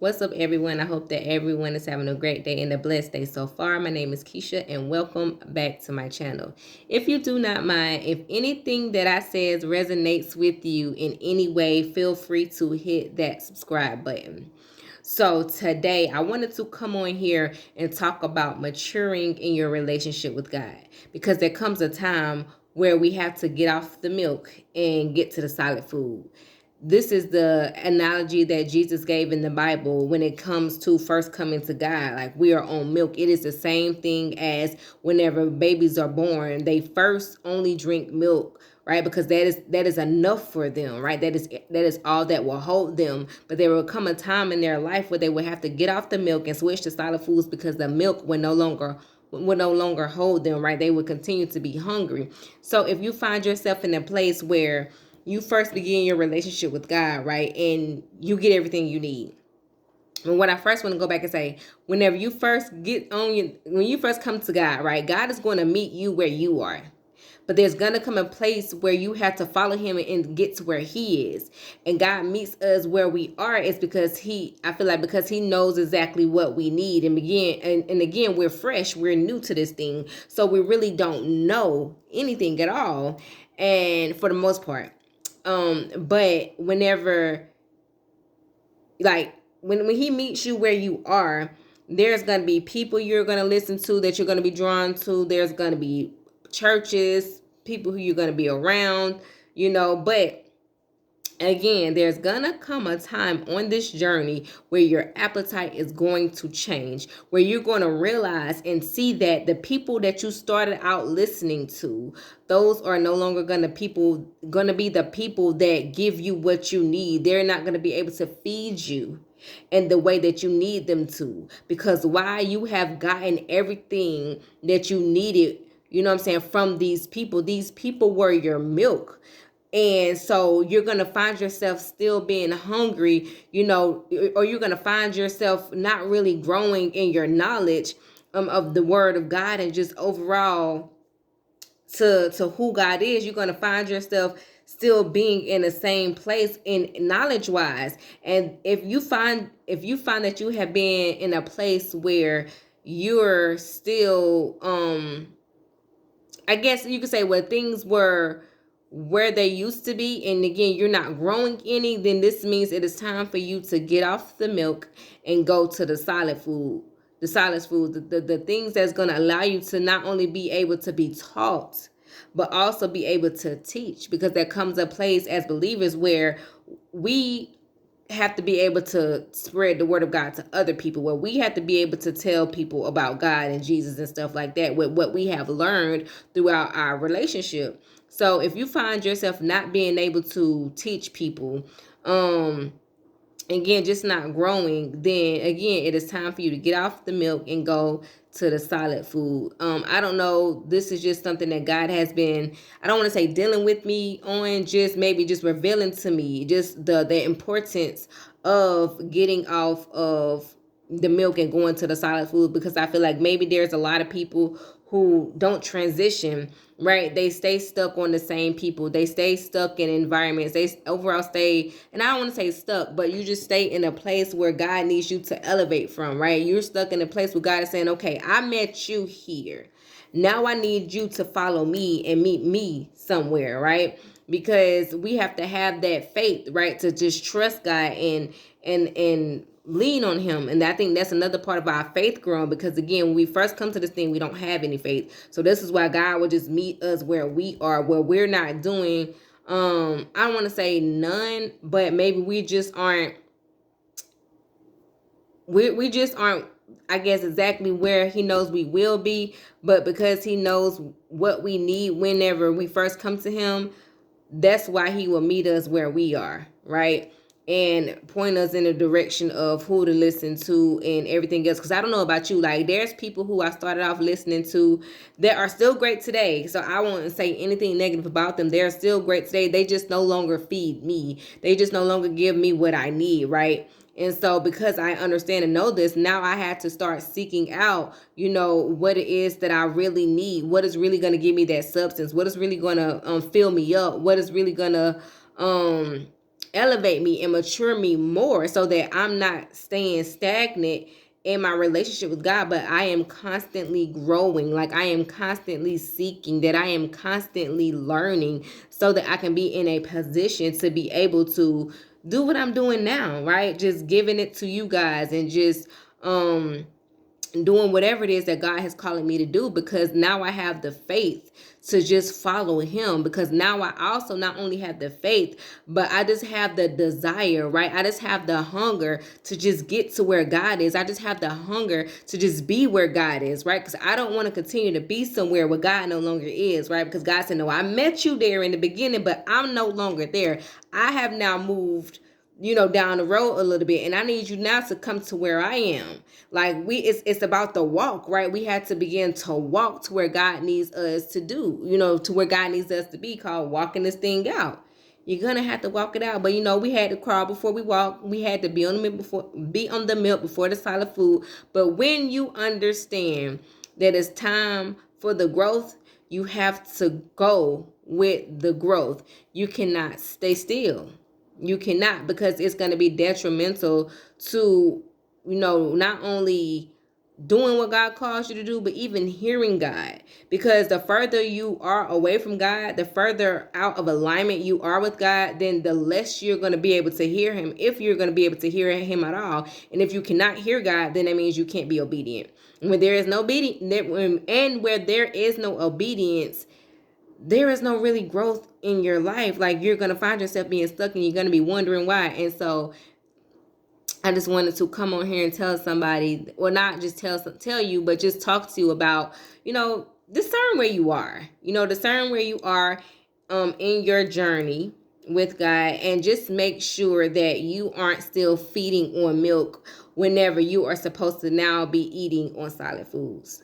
What's up, everyone? I hope that everyone is having a great day and a blessed day so far. My name is Keisha, and welcome back to my channel. If you do not mind, if anything that I says resonates with you in any way, feel free to hit that subscribe button. So today I wanted to come on here and talk about maturing in your relationship with God, because there comes a time where we have to get off the milk and get to the solid food. This is the analogy that Jesus gave in the Bible when it comes to first coming to God. Like, we are on milk. It is the same thing as whenever babies are born, they first only drink milk, right? Because that is enough for them, right? That is all that will hold them. But there will come a time in their life where they will have to get off the milk and switch to solid foods, because the milk will no longer hold them, right? They will continue to be hungry. So if you find yourself in a place where you first begin your relationship with God, right, and you get everything you need. And what I first want to go back and say, whenever you first when you first come to God, right, God is going to meet you where you are. But there's going to come a place where you have to follow him and get to where he is. And God meets us where we are is because I feel like because he knows exactly what we need. And again, we're fresh. We're new to this thing. So we really don't know anything at all. And for the most part. But whenever, like, when he meets you where you are, there's going to be people you're going to listen to, that you're going to be drawn to. There's going to be churches, people who you're going to be around, but again, there's gonna come a time on this journey where your appetite is going to change, where you're going to realize and see that the people that you started out listening to, those are no longer gonna be the people that give you what you need. They're not gonna be able to feed you in the way that you need them to, because while you have gotten everything that you needed, from these people were your milk. And so you're going to find yourself still being hungry, or you're going to find yourself not really growing in your knowledge of the word of God, and just overall to who God is. You're going to find yourself still being in the same place in knowledge wise. And if you find that you have been in a place where you're still, I guess you could say, where things were where they used to be, and again, you're not growing any, then this means it is time for you to get off the milk and go to the solid food, the things that's going to allow you to not only be able to be taught, but also be able to teach, because there comes a place as believers where we have to be able to spread the word of God to other people, where we have to be able to tell people about God and Jesus and stuff like that, with what we have learned throughout our relationship. So if you find yourself not being able to teach people, again, just not growing, then again, it is time for you to get off the milk and go to the solid food. I don't know, this is just something that God has been, I don't want to say dealing with me on, just maybe just revealing to me just the importance of getting off of the milk and going to the solid food, because I feel like maybe there's a lot of people who don't transition, right? They stay stuck on the same people. They stay stuck in environments. They overall stay, and I don't want to say stuck, but you just stay in a place where God needs you to elevate from, right? You're stuck in a place where God is saying, okay, I met you here. Now I need you to follow me and meet me somewhere, right? Because we have to have that faith, right? To just trust God and lean on him. And I think that's another part of our faith growing, because again, when we first come to this thing, we don't have any faith. So this is why God will just meet us where we are, where we're not doing, I don't want to say none, but maybe we just aren't, we just aren't, I guess, exactly where he knows we will be. But because he knows what we need whenever we first come to him, that's why he will meet us where we are, right? And point us in the direction of who to listen to and everything else. Because I don't know about you, like, there's people who I started off listening to that are still great today. So I won't say anything negative about them. They're still great today. They just no longer feed me. They just no longer give me what I need, right? And so because I understand and know this, now I had to start seeking out, what it is that I really need, what is really going to give me that substance, what is really going to fill me up, what is really going to elevate me and mature me more, so that I'm not staying stagnant in my relationship with God, but I am constantly growing. Like, I am constantly seeking, that I am constantly learning, so that I can be in a position to be able to do what I'm doing now, right? Just giving it to you guys, and just doing whatever it is that God has calling me to do, because now I have the faith to just follow him, because now I also not only have the faith, but I just have the desire, right? I just have the hunger to just get to where God is. I just have the hunger to just be where God is, right? Because I don't want to continue to be somewhere where God no longer is, right? Because God said, no, I met you there in the beginning, but I'm no longer there. I have now moved, down the road a little bit, and I need you now to come to where I am. Like, it's about the walk, right? We had to begin to walk to where God needs us to do, to where God needs us to be, called walking this thing out. You're gonna have to walk it out. But we had to crawl before we walk. We had to be on the milk before the solid food. But when you understand that it's time for the growth, you have to go with the growth. You cannot stay still. You cannot, because it's going to be detrimental to, not only doing what God calls you to do, but even hearing God. Because the further you are away from God, the further out of alignment you are with God, then the less you're going to be able to hear him, if you're going to be able to hear him at all. And if you cannot hear God, then that means you can't be obedient. When there is no obedience, and where there is no obedience, there is no really growth in your life. Like, you're going to find yourself being stuck, and you're going to be wondering why. And so I just wanted to come on here and tell somebody, or not just tell you, but just talk to you about, discern where you are, discern where you are in your journey with God, and just make sure that you aren't still feeding on milk whenever you are supposed to now be eating on solid foods.